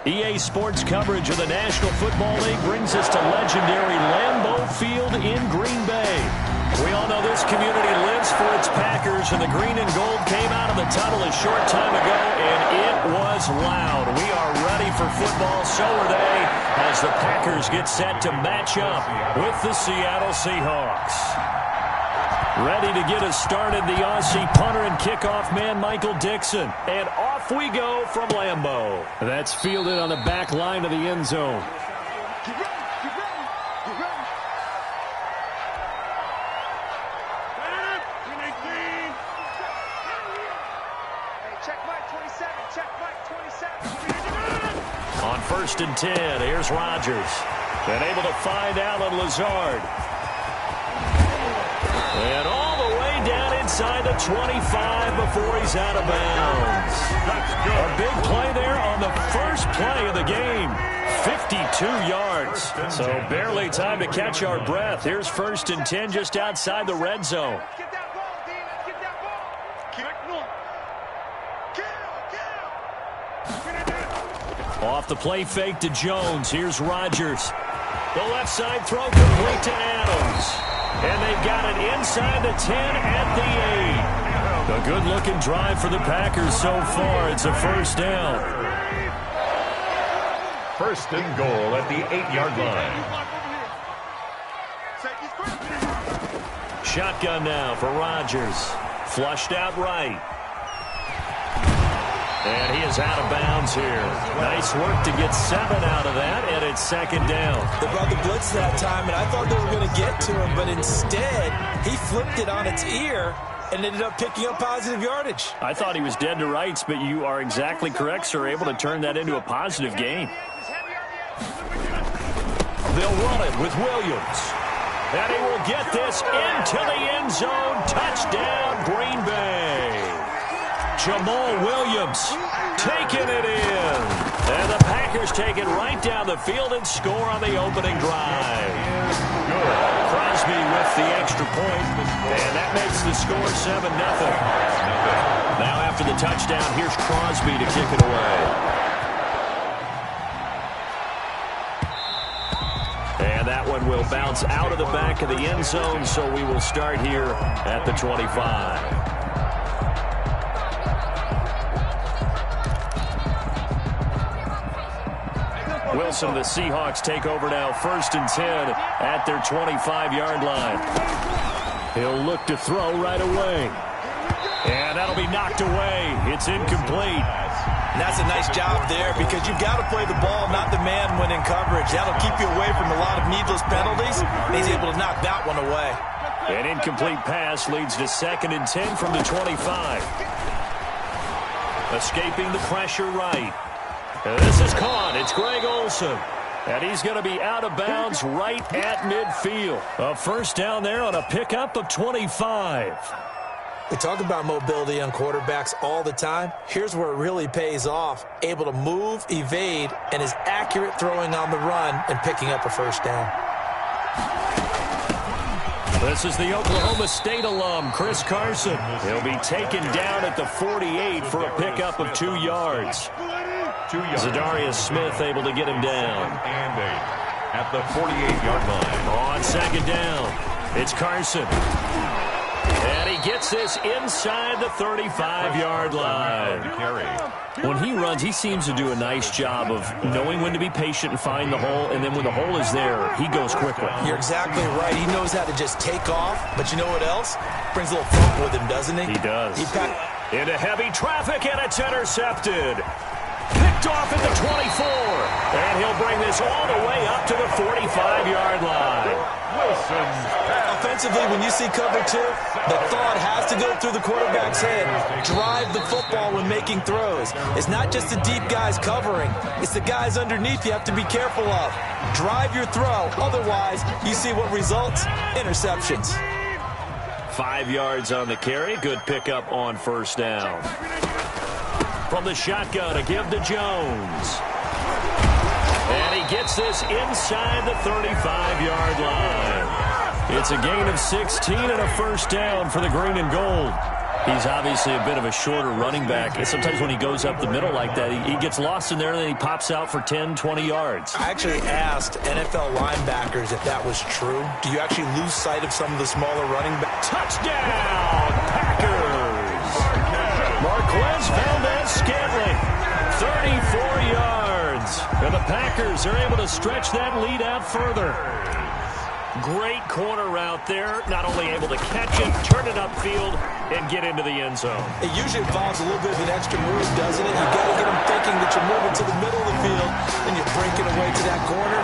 EA Sports coverage of the National Football League brings us to legendary Lambeau Field in Green Bay. We all know this community lives for its Packers, and the green and gold came out of the tunnel a short time ago, and it was loud. We are ready for football, so are they, as the Packers get set to match up with the Seattle Seahawks. Ready to get us started, the Aussie punter and kickoff man, Michael Dixon. And off we go from Lambeau. That's fielded on the back line of the end zone. Get ready, get ready, get ready. Hey, check Mike 27, check Mike 27. On 1st and 10, here's Rodgers. And able to find Alan Lazard. And all the way down inside the 25 before he's out of bounds. A big play there on the first play of the game. 52 yards. So barely time to catch our breath. Here's 1st and 10 just outside the red zone. Get that ball, D. Let's get that ball. Kill. Off the play fake to Jones. Here's Rodgers. The left side throw complete to Adams. And they've got it inside the 10 at the 8. A good-looking drive for the Packers so far. It's a first down. 1st and goal at the 8-yard line. Shotgun now for Rodgers. Flushed out right. And he is out of bounds here. Nice work to get 7 out of that, and it's 2nd down. They brought the blitz that time, and I thought they were going to get to him, but instead, he flipped it on its ear and ended up picking up positive yardage. I thought he was dead to rights, but you are exactly correct, sir, able to turn that into a positive gain. They'll run it with Williams. And he will get this into the end zone. Touchdown, Green Bay. Jamal Williams taking it in. And the Packers take it right down the field and score on the opening drive. Crosby with the extra point, and that makes the score 7-0. Now after the touchdown, here's Crosby to kick it away. And that one will bounce out of the back of the end zone, so we will start here at the 25. Wilson, the Seahawks take over now, 1st and 10 at their 25-yard line. He'll look to throw right away. And that'll be knocked away. It's incomplete. And that's a nice job there because you've got to play the ball, not the man when in coverage. That'll keep you away from a lot of needless penalties. He's able to knock that one away. An incomplete pass leads to 2nd and 10 from the 25. Escaping the pressure right. This is caught. It's Greg Olsen. And he's going to be out of bounds right at midfield. A first down there on a pickup of 25. We talk about mobility on quarterbacks all the time. Here's where it really pays off. Able to move, evade, and is accurate throwing on the run and picking up a first down. This is the Oklahoma State alum, Chris Carson. He'll be taken down at the 48 for a pickup of 2 yards. Zadarius Smith able to get him down. And 8 at the 48-yard line. On 2nd down, it's Carson. And he gets this inside the 35-yard line. When he runs, he seems to do a nice job of knowing when to be patient and find the hole, and then when the hole is there, he goes quickly. You're exactly right. He knows how to just take off, but you know what else? Brings a little thump with him, doesn't he? He does. Into heavy traffic, and it's intercepted. Picked off at the 24. And he'll bring this all the way up to the 45-yard line. Offensively, when you see cover 2, the thought has to go through the quarterback's head. Drive the football when making throws. It's not just the deep guys covering. It's the guys underneath you have to be careful of. Drive your throw. Otherwise, you see what results? Interceptions. 5 yards on the carry. Good pickup on first down. From the shotgun, a give to Jones. And he gets this inside the 35-yard line. It's a gain of 16 and a first down for the green and gold. He's obviously a bit of a shorter running back. And sometimes when he goes up the middle like that, he gets lost in there, and then he pops out for 10, 20 yards. I actually asked NFL linebackers if that was true. Do you actually lose sight of some of the smaller running backs? Touchdown, Packers! Marquez Valdez-Scantling, 34 yards. And the Packers are able to stretch that lead out further. Great corner route there. Not only able to catch it, turn it upfield, and get into the end zone. It usually involves a little bit of an extra move, doesn't it? You've got to get them thinking that you're moving to the middle of the field, and you're breaking away to that corner.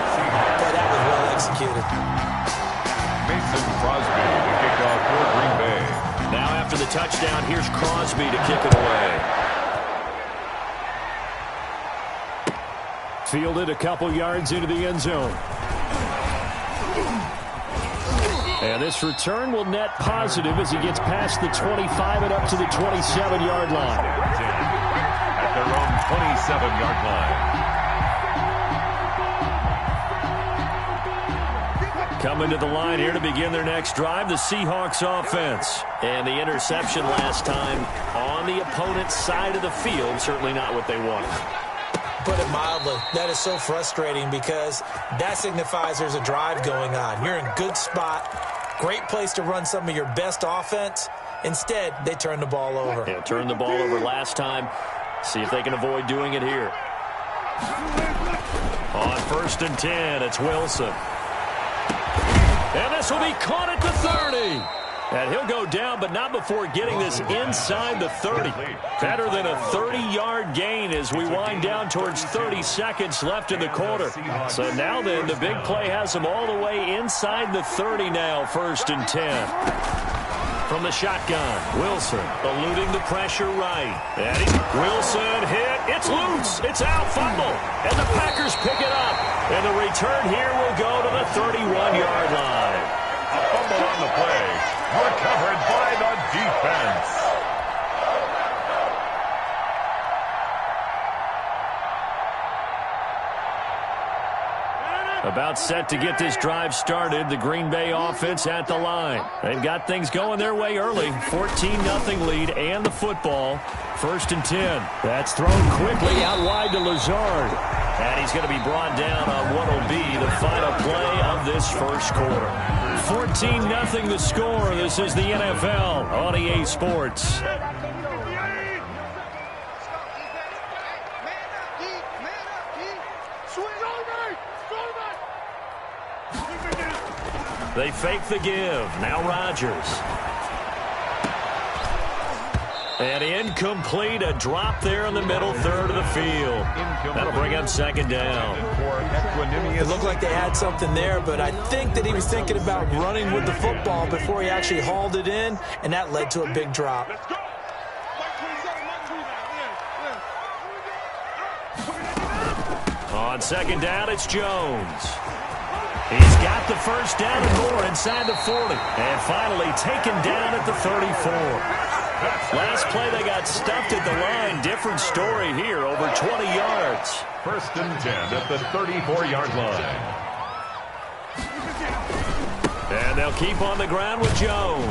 But that was well executed. Mason Crosby to kick off for Green Bay. Now after the touchdown, here's Crosby to kick it away. Fielded a couple yards into the end zone. And this return will net positive as he gets past the 25 and up to the 27-yard line. At their own 27-yard line. Coming to the line here to begin their next drive, the Seahawks offense. And the interception last time on the opponent's side of the field, certainly not what they wanted. Put it mildly, that is so frustrating because that signifies there's a drive going on. You're in a good spot, great place to run some of your best offense. Instead, they turn the ball over. Yeah, turned the ball over last time. See if they can avoid doing it here. On 1st and 10, it's Wilson. And this will be caught at the 30. And he'll go down, but not before getting this inside the 30. Better than a 30-yard gain as we wind down towards 30 seconds left in the quarter. So now then, the big play has them all the way inside the 30 now, 1st and 10. From the shotgun, Wilson eluding the pressure right. And Wilson hit. It's loose. It's out. Fumble. And the Packers pick it up. And the return here will go to the 31-yard line. A fumble on the play. Recovered by the defense. About set to get this drive started, the Green Bay offense at the line. They've got things going their way early. 14-0 lead and the football. 1st and 10. That's thrown quickly out wide to Lazard. And he's going to be brought down on what will be the final play of this first quarter. 14-0 the score. This is the NFL on EA Sports. They fake the give. Now Rodgers. And incomplete, a drop there in the middle third of the field. That'll bring up 2nd down. It looked like they had something there, but I think that he was thinking about running with the football before he actually hauled it in, and that led to a big drop. On 2nd down, it's Jones. He's got the first down and more inside the 40. And finally taken down at the 34. Last play, they got stuffed at the line. Different story here, over 20 yards. 1st and 10 at the 34-yard line. And they'll keep on the ground with Jones.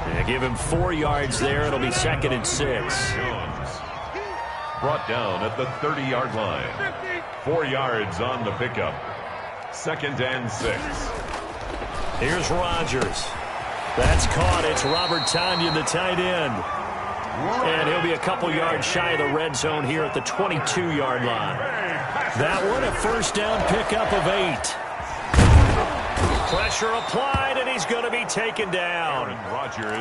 And give him 4 yards there. It'll be 2nd and 6. Jones brought down at the 30-yard line. 4 yards on the pickup. 2nd and 6. Here's Rodgers. That's caught. It's Robert Tonyan, the tight end. And he'll be a couple yards shy of the red zone here at the 22-yard line. That one, a 1st down pickup of 8. Pressure applied, and he's going to be taken down.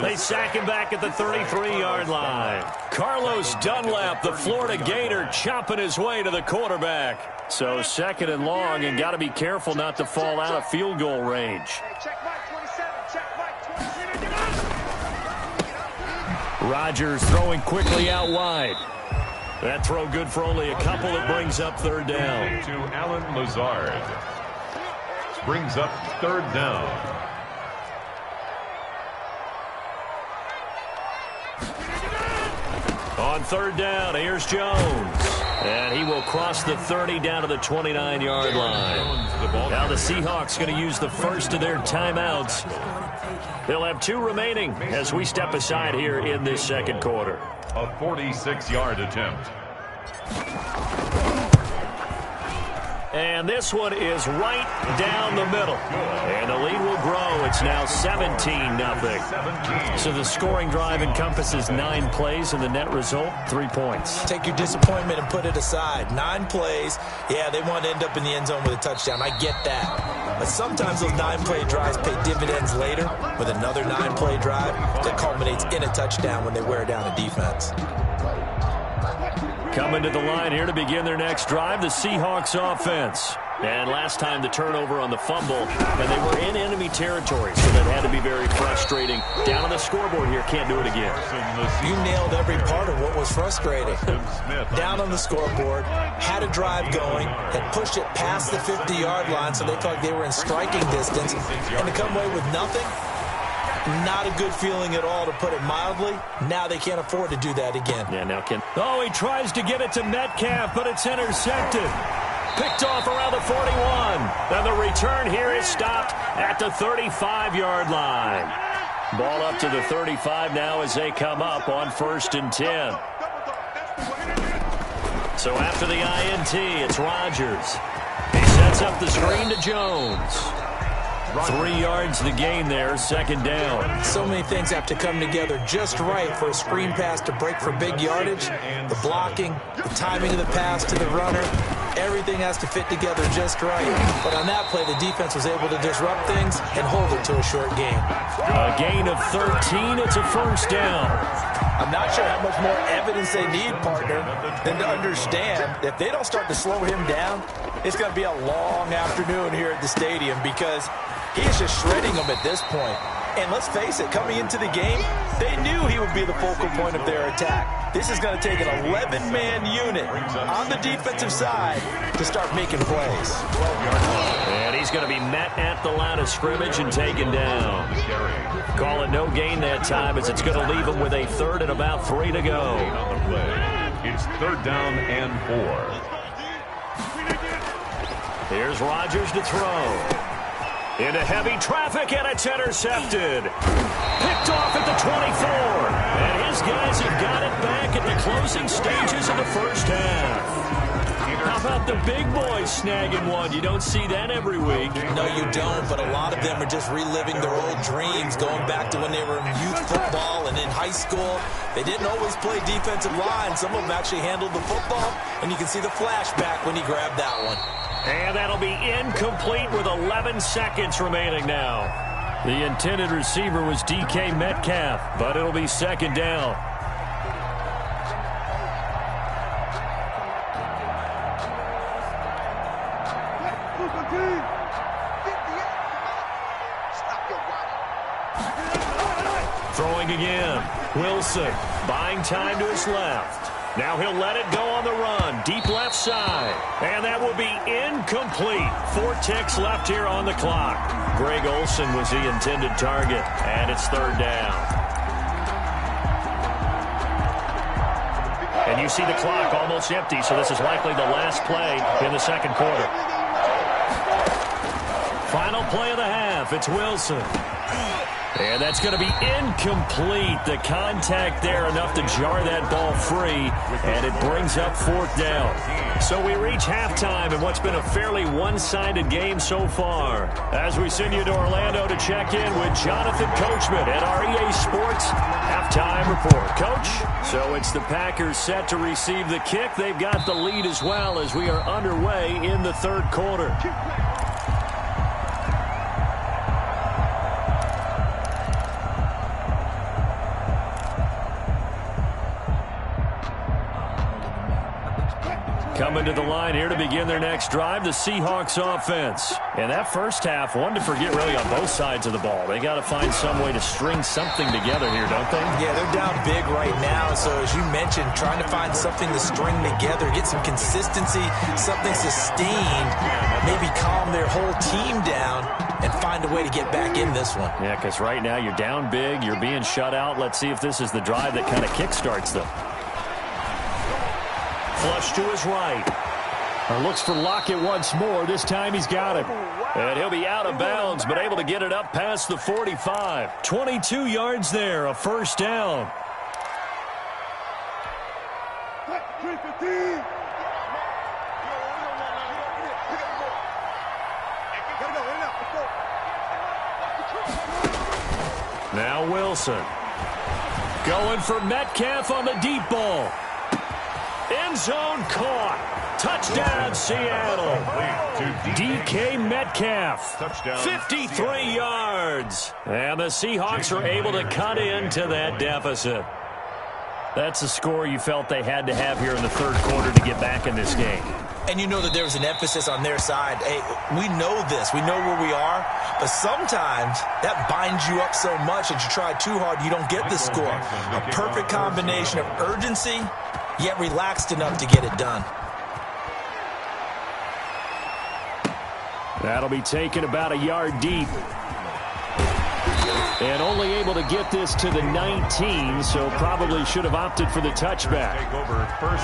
They sack him back at the 33-yard line. Carlos Dunlap, the Florida Gator, chopping his way to the quarterback. So 2nd and long, and got to be careful not to fall out of field goal range. Rodgers throwing quickly out wide. That throw good for only a couple. It brings up 3rd down. To Alan Lazard. Brings up 3rd down. On 3rd down, here's Jones. And he will cross the 30 down to the 29-yard line. Now the Seahawks going to use the first of their timeouts They'll have 2 remaining as we step aside here in this second quarter. A 46-yard attempt. And this one is right down the middle. And the lead will grow. It's now 17-0. So the scoring drive encompasses 9 plays, and the net result, 3 points. Take your disappointment and put it aside. 9 plays. Yeah, they want to end up in the end zone with a touchdown. I get that. But sometimes those 9-play drives pay dividends later with another 9-play drive that culminates in a touchdown when they wear down a defense. Coming to the line here to begin their next drive, the Seahawks offense. And last time the turnover on the fumble, and they were in enemy territory, so that had to be very frustrating. Down on the scoreboard here, can't do it again. You nailed every part of what was frustrating. Down on the scoreboard, had a drive going, had pushed it past the 50-yard line, so they thought they were in striking distance, and to come away with nothing, not a good feeling at all, to put it mildly. Now they can't afford to do that again. Yeah, now can. Oh, he tries to get it to Metcalf, but it's intercepted. Picked off around the 41. And the return here is stopped at the 35-yard line. Ball up to the 35 now as they come up on 1st and 10. So after the INT, it's Rodgers. He sets up the screen to Jones. 3 yards the gain there, 2nd down. So many things have to come together just right for a screen pass to break for big yardage. The blocking, the timing of the pass to the runner, everything has to fit together just right. But on that play, the defense was able to disrupt things and hold it to a short gain. A gain of 13, it's a 1st down. I'm not sure how much more evidence they need, partner, than to understand if they don't start to slow him down, it's going to be a long afternoon here at the stadium, because he's just shredding them at this point. And let's face it, coming into the game, they knew he would be the focal point of their attack. This is going to take an 11-man unit on the defensive side to start making plays. And he's going to be met at the line of scrimmage and taken down. Call it no gain that time, as it's going to leave him with a 3rd and about 3 to go. It's 3rd down and 4. Here's Rodgers to throw. Into heavy traffic, and it's intercepted. Picked off at the 24. And his guys have got it back at the closing stages of the 1st half. How about the big boys snagging one? You don't see that every week. No, you don't, but a lot of them are just reliving their old dreams, going back to when they were in youth football and in high school. They didn't always play defensive line. Some of them actually handled the football, and you can see the flashback when he grabbed that one. And that'll be incomplete with 11 seconds remaining now. The intended receiver was DK Metcalf, but it'll be 2nd down. Throwing again. Wilson buying time to his left. Now he'll let it go on the run. Deep left side. And that will be incomplete. 4 ticks left here on the clock. Greg Olsen was the intended target. And it's 3rd down. And you see the clock almost empty, so this is likely the last play in the 2nd quarter. Final play of the half. It's Wilson. And that's going to be incomplete. The contact there enough to jar that ball free, and it brings up 4th down. So we reach halftime in what's been a fairly one-sided game so far. As we send you to Orlando to check in with Jonathan Coachman at our EA Sports Halftime Report. Coach, so it's the Packers set to receive the kick. They've got the lead as well as we are underway in the 3rd quarter. Coming to the line here to begin their next drive, the Seahawks offense. And that 1st half, one to forget really on both sides of the ball. They got to find some way to string something together here, don't they? Yeah, they're down big right now. So as you mentioned, trying to find something to string together, get some consistency, something sustained, maybe calm their whole team down and find a way to get back in this one. Yeah, because right now you're down big, you're being shut out. Let's see if this is the drive that kind of kickstarts them. Flush to his right. Looks for Lockett once more. This time he's got him. And he'll be out of bounds, but able to get it up past the 45. 22 yards there, a first down. Now Wilson. Going for Metcalf on the deep ball. End zone caught. Touchdown, Seattle. DK Metcalf, 53 yards. And the Seahawks are able to cut into that deficit. That's a score you felt they had to have here in the third quarter to get back in this game. And you know that there was an emphasis on their side. Hey, we know this. We know where we are. But sometimes that binds you up so much that you try too hard, you don't get the score. A perfect combination of urgency, yet relaxed enough to get it done. That'll be taken about a yard deep. And only able to get this to the 19, so probably should have opted for the touchback.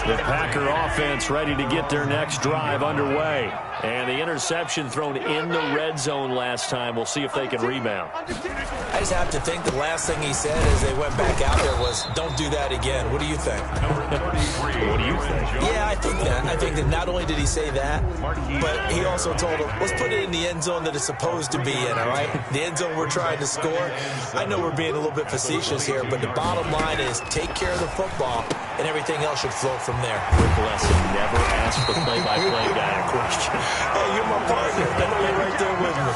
The Packer offense ready to get their next drive underway. And the interception thrown in the red zone last time. We'll see if they can rebound. I just have to think the last thing he said as they went back out there was, don't do that again. What do you think? What do you think? Yeah, I think that. I think that not only did he say that, but he also told him, let's put it in the end zone that it's supposed to be in, all right? The end zone we're trying to score. I know we're being a little bit facetious here, but the bottom line is take care of the football, and everything else should flow from there. Rick Lesson never asked the play-by-play guy a question. Hey, you're my partner. Definitely right there with me.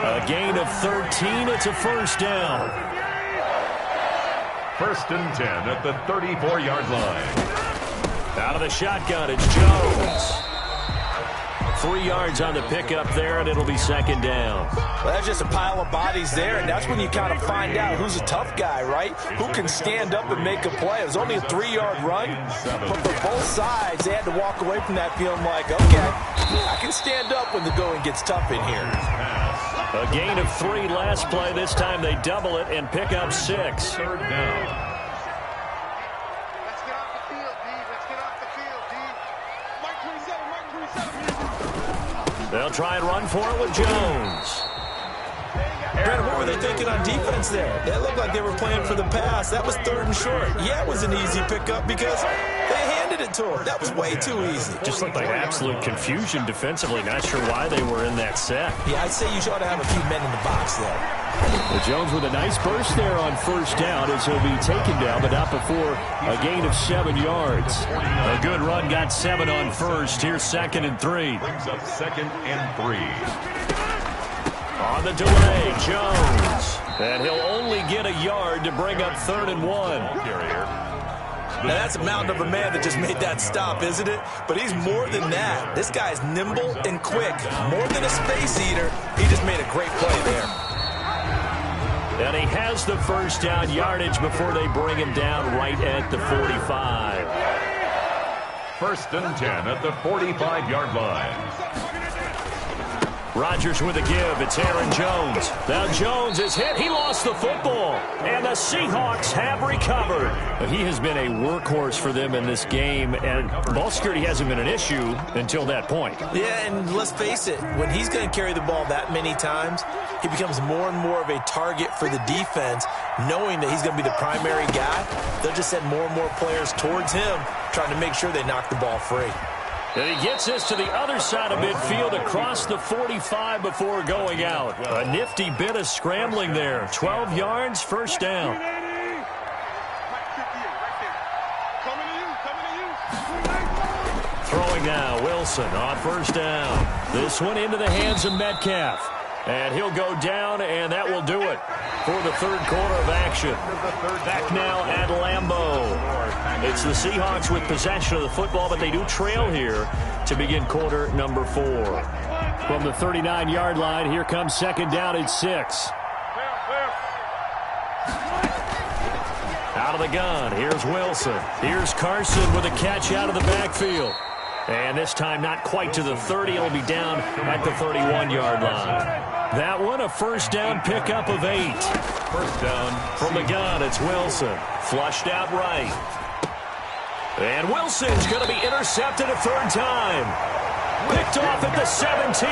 A gain of 13. It's a first down. First and 10 at the 34-yard line. Out of the shotgun, it's Jones. 3 yards on the pickup there, and it'll be second down. Well, that's just a pile of bodies there, and that's when you kind of find out who's a tough guy, right? Who can stand up and make a play. It was only a 3-yard run, but for both sides, they had to walk away from that feeling like, okay, I can stand up when the going gets tough in here. A gain of 3 last play. This time they double it and pick up 6. Third down. They'll try and run for it with Jones. Brad, what were they thinking on defense there? That looked like they were playing for the pass. That was third and short. Yeah, it was an easy pickup because they handed it to him. That was way too easy. Just looked like absolute confusion defensively. Not sure why they were in that set. Yeah, I'd say you ought to have a few men in the box there. The Jones with a nice burst there on first down as he'll be taken down, but not before a gain of 7 yards. A good run got 7 on first. Here's second and 3. Brings up second and 3. On the delay, Jones. And he'll only get a yard to bring up third and 1. Now, that's a mountain of a man that just made that stop, isn't it? But he's more than that. This guy's nimble and quick. More than a space eater, he just made a great play there. And he has the first down yardage before they bring him down right at the 45. First and 10 at the 45-yard line. Rodgers with a give. It's Aaron Jones. Now Jones is hit. He lost the football. And the Seahawks have recovered. He has been a workhorse for them in this game, and ball security hasn't been an issue until that point. Yeah, and let's face it, when he's going to carry the ball that many times, he becomes more and more of a target for the defense, knowing that he's going to be the primary guy. They'll just send more and more players towards him, trying to make sure they knock the ball free. And he gets this to the other side of midfield across the 45 before going out. A nifty bit of scrambling there. 12 yards, first down. Throwing now, Wilson on first down. This one into the hands of Metcalf. And he'll go down, and that will do it for the third quarter of action. Back now at Lambeau. It's the Seahawks with possession of the football, but they do trail here to begin quarter number 4. From the 39-yard line, here comes second down at 6. Out of the gun, here's Wilson. Here's Carson with a catch out of the backfield. And this time not quite to the 30. It'll be down at the 31-yard line. That one, a first down pickup of 8. First down. From the gun, it's Wilson. Flushed out right. And Wilson's going to be intercepted a third time. Picked off at the 17.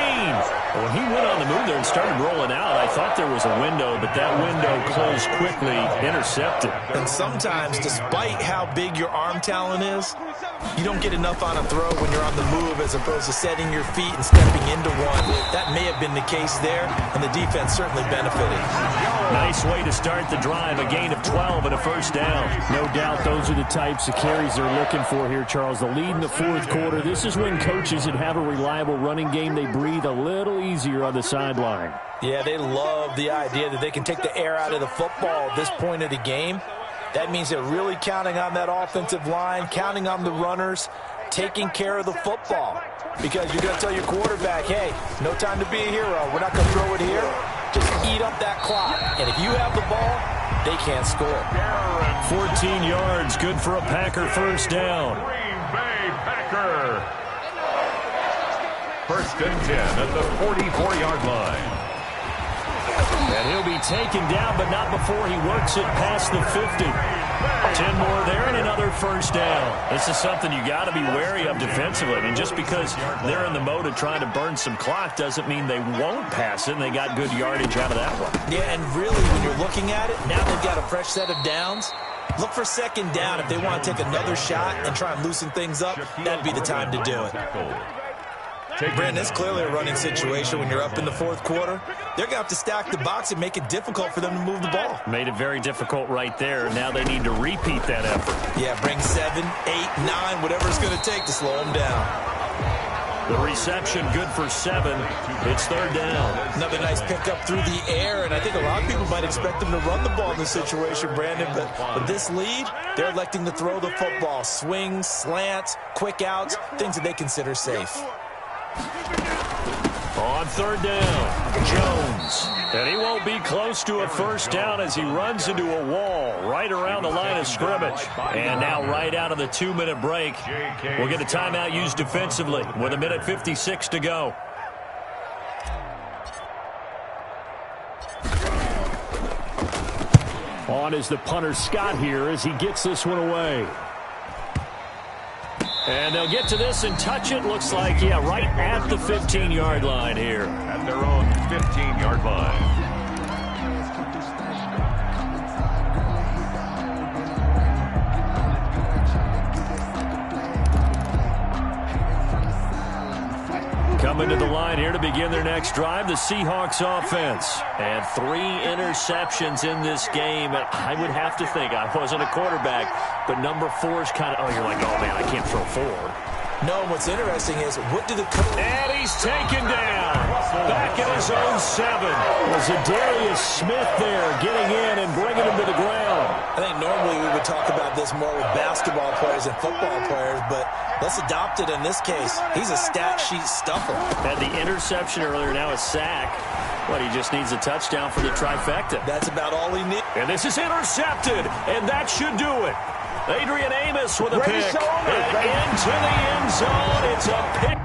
When he went on the move there and started rolling out, I thought there was a window, but that window closed quickly, intercepted. And sometimes, despite how big your arm talent is, you don't get enough on a throw when you're on the move as opposed to setting your feet and stepping into one. That may have been the case there, and the defense certainly benefited. Nice way to start the drive, a gain of 12 and a first down. No doubt those are the types of carries they're looking for here, Charles. The lead in the fourth quarter. This is when coaches that have a reliable running game, they breathe a little easier on the sideline. Yeah, they love the idea that they can take the air out of the football at this point of the game. That means they're really counting on that offensive line, counting on the runners, taking care of the football. Because you're going to tell your quarterback, hey, no time to be a hero. We're not going to throw it here. Just eat up that clock. And if you have the ball, they can't score. 14 yards, good for a Packer first down. Green Bay Packer. First and 10 at the 44-yard line. And he'll be taken down, but not before he works it past the 50. 10 more there and another first down. This is something you got to be wary of defensively. I mean, just because they're in the mode of trying to burn some clock doesn't mean they won't pass it, and they got good yardage out of that one. Yeah, and really, when you're looking at it, now they've got a fresh set of downs. Look for second down if they want to take another shot and try and loosen things up. That'd be the time to do it. Brandon, it's clearly a running situation when you're up in the fourth quarter. They're going to have to stack the box and make it difficult for them to move the ball. Made it very difficult right there. Now they need to repeat that effort. Yeah, bring 7, 8, 9, whatever it's going to take to slow them down. The reception good for 7. It's third down. Another nice pickup through the air, and I think a lot of people might expect them to run the ball in this situation, Brandon, but with this lead, they're electing to throw the football. Swings, slants, quick outs, things that they consider safe. On third down, Jones. And he won't be close to a first down as he runs into a wall right around the line of scrimmage. And now right out of the 2-minute break, we'll get a timeout used defensively with 1:56 to go. On is the punter Scott here as he gets this one away. And they'll get to this and touch it. Looks like, yeah, right at the 15-yard line here. At their own 15-yard line. Coming to the line here to begin their next drive, the Seahawks offense. And 3 interceptions in this game. And I would have to think, I wasn't a quarterback, but number 4 is kind of, oh, you're like, oh, man, I can't throw 4. No, what's interesting is, what do the coach... And he's taken down. Back at his own 7. Was Darius Smith there getting in and bringing him to the ground. I think normally we would talk about this more with basketball players and football players, but let's adopt it in this case. He's a stat sheet stuffer. Had the interception earlier, now a sack. But he just needs a touchdown for the trifecta. That's about all he needs. And this is intercepted, and that should do it. Adrian Amos with a pick. And into the end zone. It's a pick.